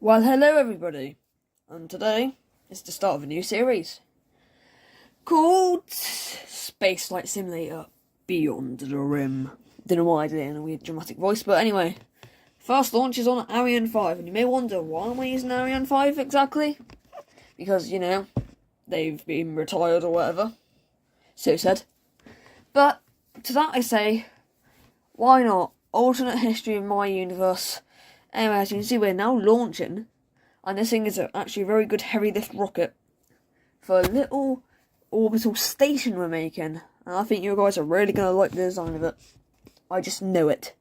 Well, hello everybody, and today is the start of a new series called Space Flight Simulator Beyond the Rim. Don't know why I did it in a weird dramatic voice, but anyway, first launch is on Ariane 5, and you may wonder, why am I using Ariane 5 exactly? Because, you know, they've been retired or whatever, so said. But, to that I say, why not? Alternate history in my universe. Anyway, as you can see, we're now launching, and this thing is actually a very good heavy lift rocket for a little orbital station we're making, and I think you guys are really going to like the design of it. I just know it.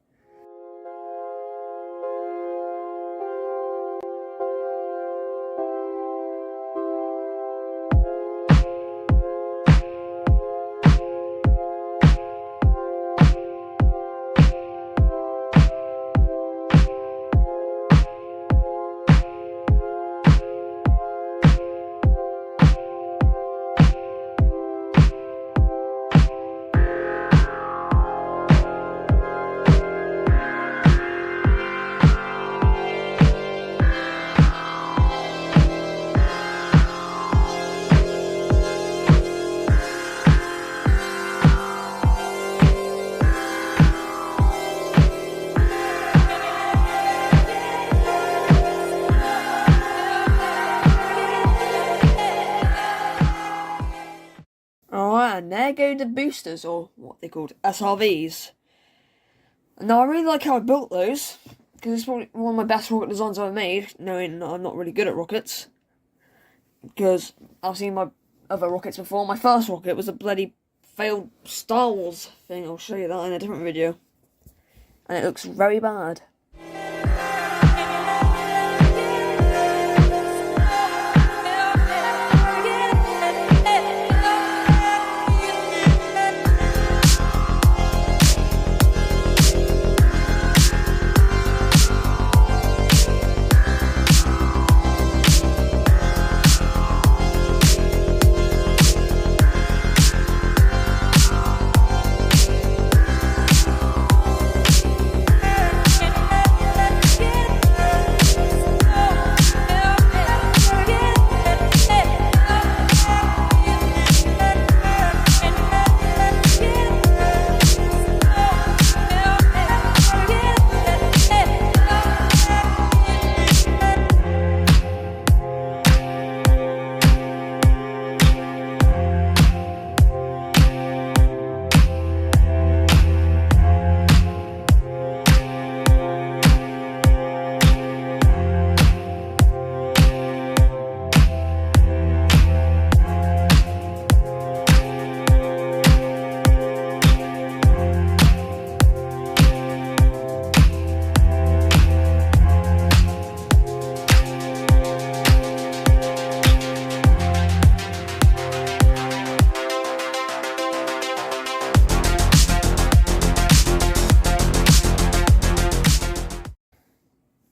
Alright, and there go the boosters, or what they called SRVs. Now, I really like how I built those, because it's probably one of my best rocket designs I've made, knowing that I'm not really good at rockets. Because I've seen my other rockets before. My first rocket was a bloody failed Star Wars thing. I'll show you that in a different video. And it looks very bad.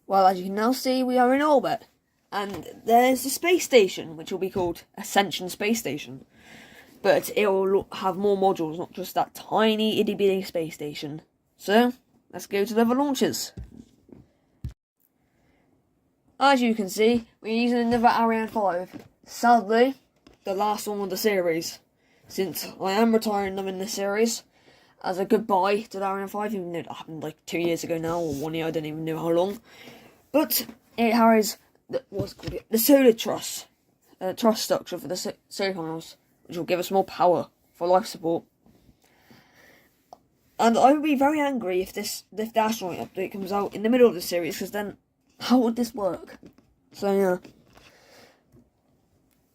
Well, as you can now see, we are in orbit, and there's the space station, which will be called Ascension Space Station. But it will have more modules, not just that tiny itty bitty space station. So, let's go to the other launches. As you can see, we're using another Ariane 5. Sadly, the last one of the series, since I am retiring them in this series, as a goodbye to the Ariane 5, even though it happened like 2 years ago now, or 1 year, I don't even know how long. But it has the solar truss structure for the solar panels, which will give us more power for life support. And I would be very angry if the astronaut update comes out in the middle of the series, because then how would this work? So yeah.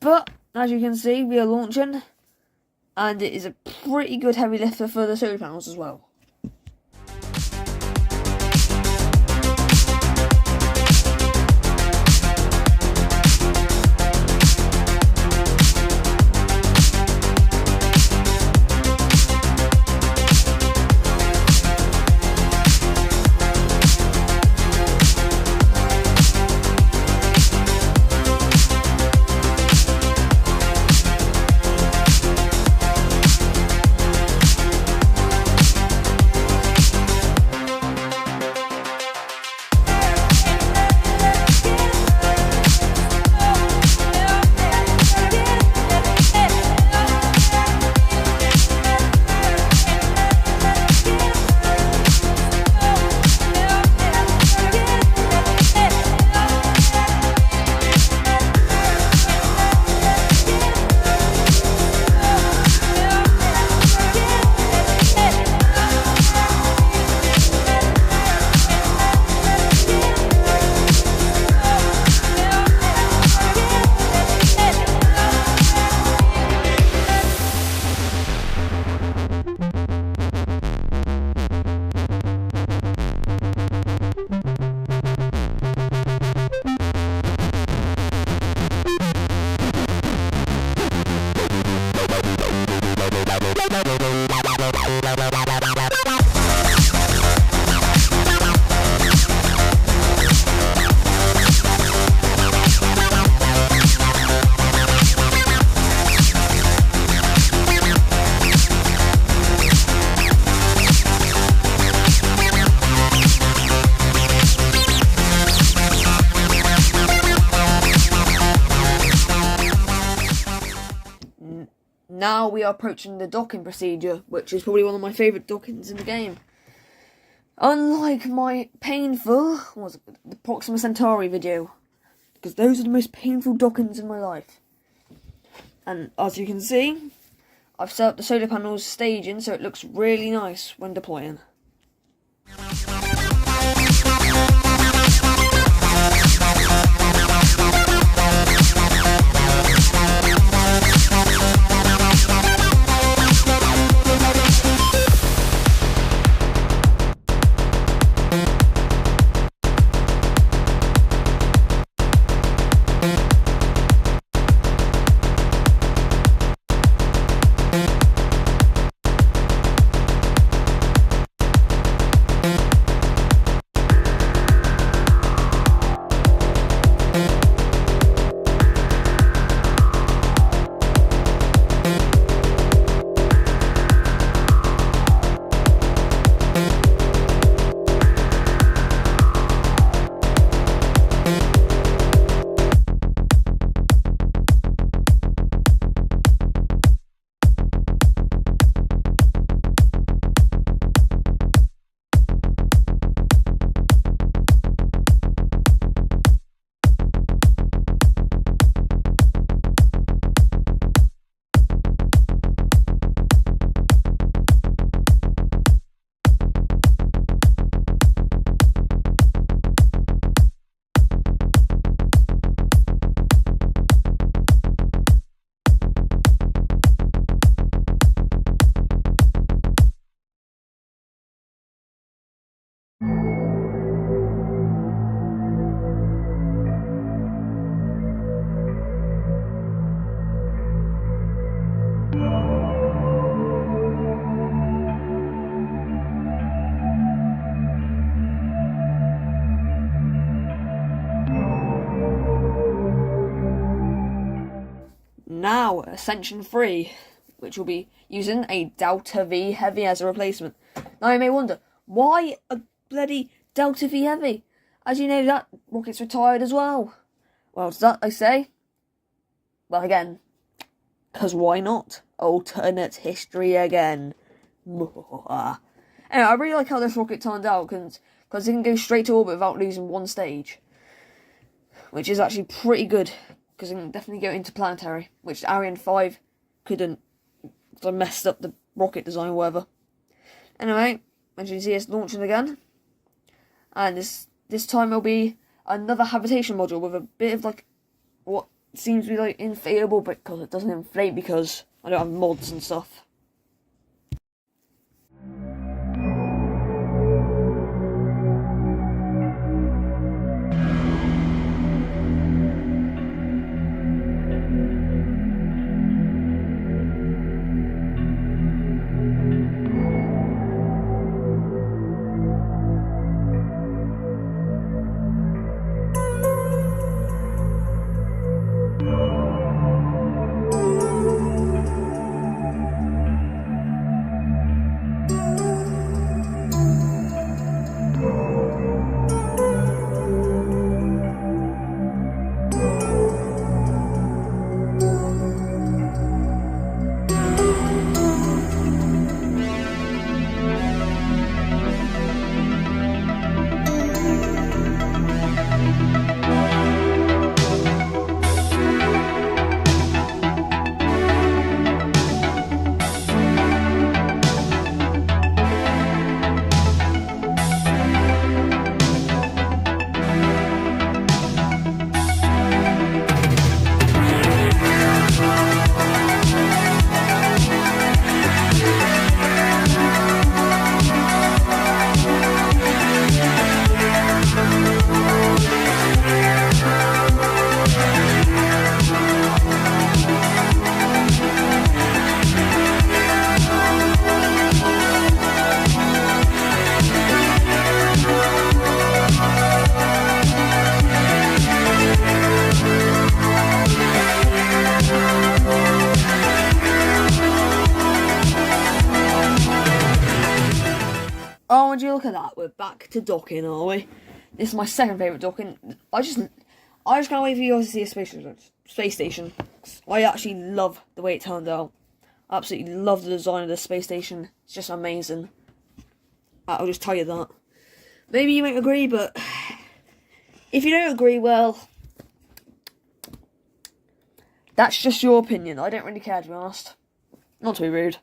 But as you can see, we are launching, and it is a pretty good heavy lifter for the solar panels as well. Now we are approaching the docking procedure, which is probably one of my favourite dockings in the game. Unlike my painful, the Proxima Centauri video, because those are the most painful dockings in my life. And as you can see, I've set up the solar panels staging so it looks really nice when deploying. Now, Ascension 3, which will be using a Delta V Heavy as a replacement. Now you may wonder, why a bloody Delta V Heavy? As you know, that rocket's retired as well. Well, to that I say, well again, because why not? Alternate history again. Anyway, I really like how this rocket turned out, because it can go straight to orbit without losing one stage. Which is actually pretty good, because it can definitely go interplanetary, which Ariane 5 couldn't, because I messed up the rocket design or whatever. Anyway, as you can see, it's launching again. And this time it'll be another habitation module with a bit of like what seems to be like inflatable, but because it doesn't inflate because I don't have mods and stuff. Oh, would you look at that? We're back to docking, are we? This is my second favourite docking. I just can't wait for you guys to see a space station. I actually love the way it turned out. I absolutely love the design of the space station. It's just amazing. I'll just tell you that. Maybe you might agree, but if you don't agree, well, that's just your opinion. I don't really care, to be honest. Not to be rude.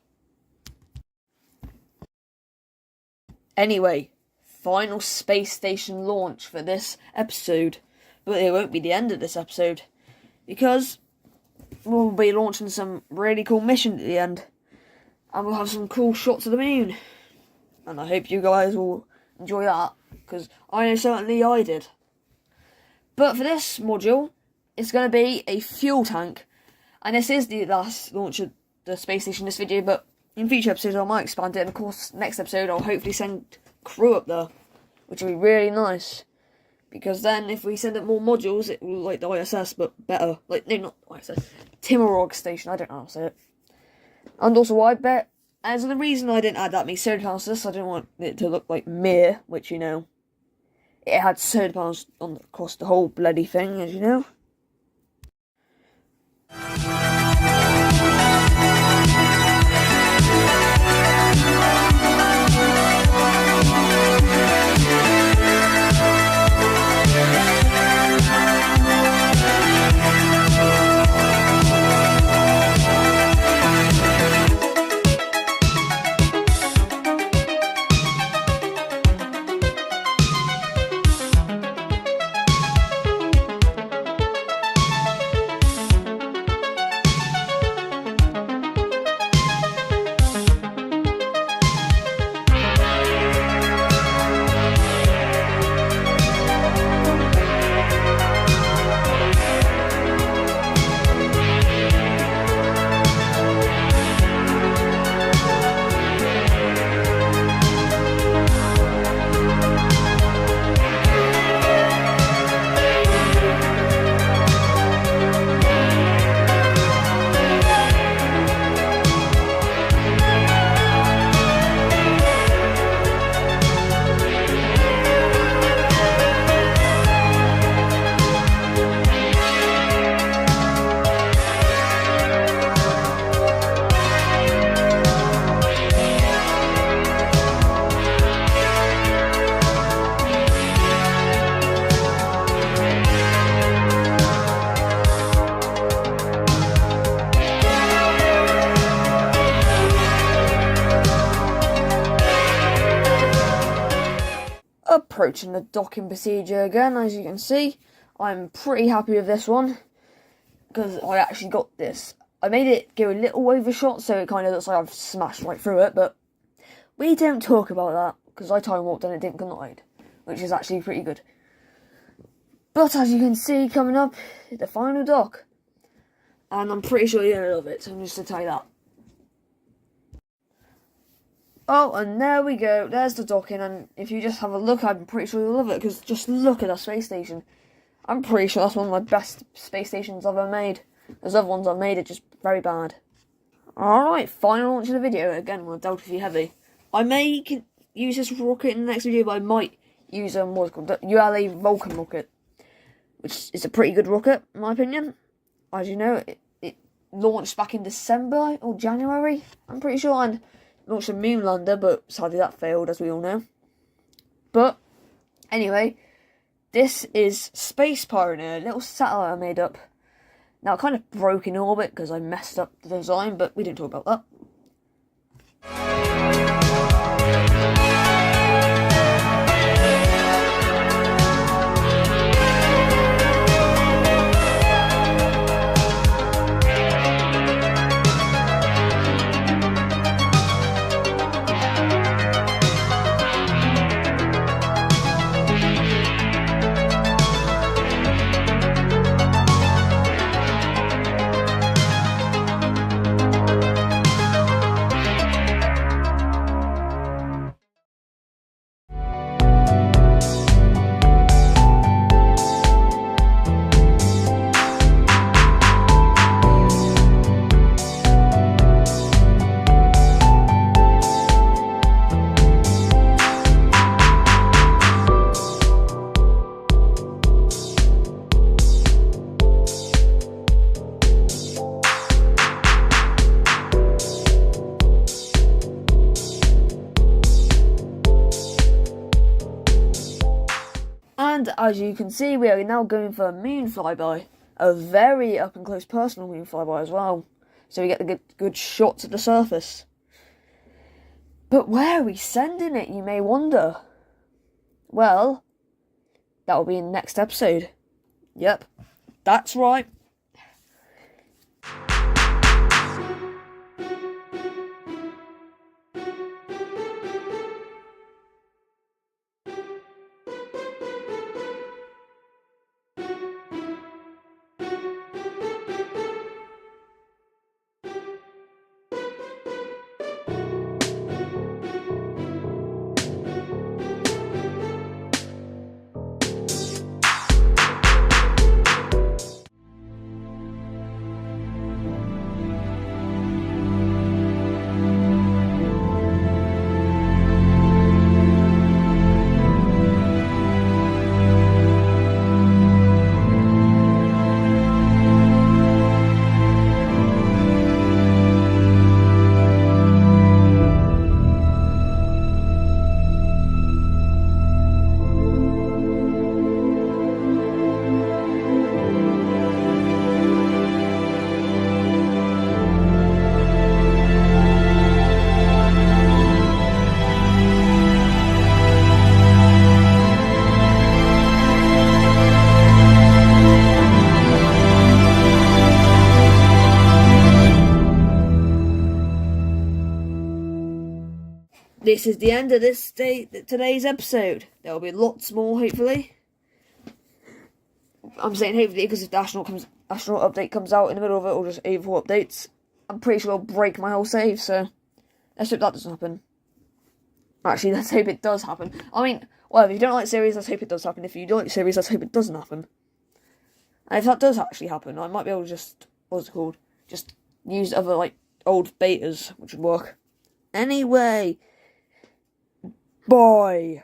Anyway, final space station launch for this episode. But it won't be the end of this episode, because we'll be launching some really cool missions at the end. And we'll have some cool shots of the moon. And I hope you guys will enjoy that, because I know certainly I did. But for this module, it's going to be a fuel tank. And this is the last launch of the space station in this video, but in future episodes I might expand it. And of course, next episode I'll hopefully send crew up there, which will be really nice. Because then if we send up more modules, it will like the ISS, but better. Like, no, not ISS. Timorog Station, I don't know how to say it. And also, I bet, as the reason I didn't add that many solar panels to this, I didn't want it to look like Mir, which, you know, it had solar panels across the whole bloody thing, as you know. Approaching the docking procedure again, as you can see. I'm pretty happy with this one, because I actually got this. I made it go a little overshot, so it kind of looks like I've smashed right through it, but we don't talk about that, because I time warped and it didn't collide, which is actually pretty good. But as you can see, coming up, the final dock. And I'm pretty sure you're going to love it, so I'm just to tell you that. Oh, and there we go. There's the docking, and if you just have a look, I'm pretty sure you'll love it, because just look at that space station. I'm pretty sure that's one of my best space stations I've ever made. Those other ones I've made are just very bad. Alright, final launch of the video. Again, on a Delta V Heavy. I may use this rocket in the next video, but I might use what's called the ULA Vulcan rocket, which is a pretty good rocket, in my opinion. As you know, it launched back in December or January, I'm pretty sure, and launched a moon lander, but sadly that failed, as we all know. But anyway, this is Space Pioneer, a little satellite I made up. Now, it kind of broke in orbit because I messed up the design, but we didn't talk about that. And as you can see, we are now going for a moon flyby. A very up and close personal moon flyby as well. So we get the good shots of the surface. But where are we sending it, you may wonder? Well, that will be in the next episode. Yep, that's right. This is the end of today's episode. There will be lots more, hopefully. I'm saying hopefully because if the astronaut update comes out in the middle of it, or just overhaul updates, I'm pretty sure I'll break my whole save, so let's hope that doesn't happen. Actually, let's hope it does happen. I mean, well, if you don't like series, let's hope it does happen. If you don't like series, let's hope it doesn't happen. And if that does actually happen, I might be able to just, what's it called? Just use other, like, old betas, which would work. Anyway, bye.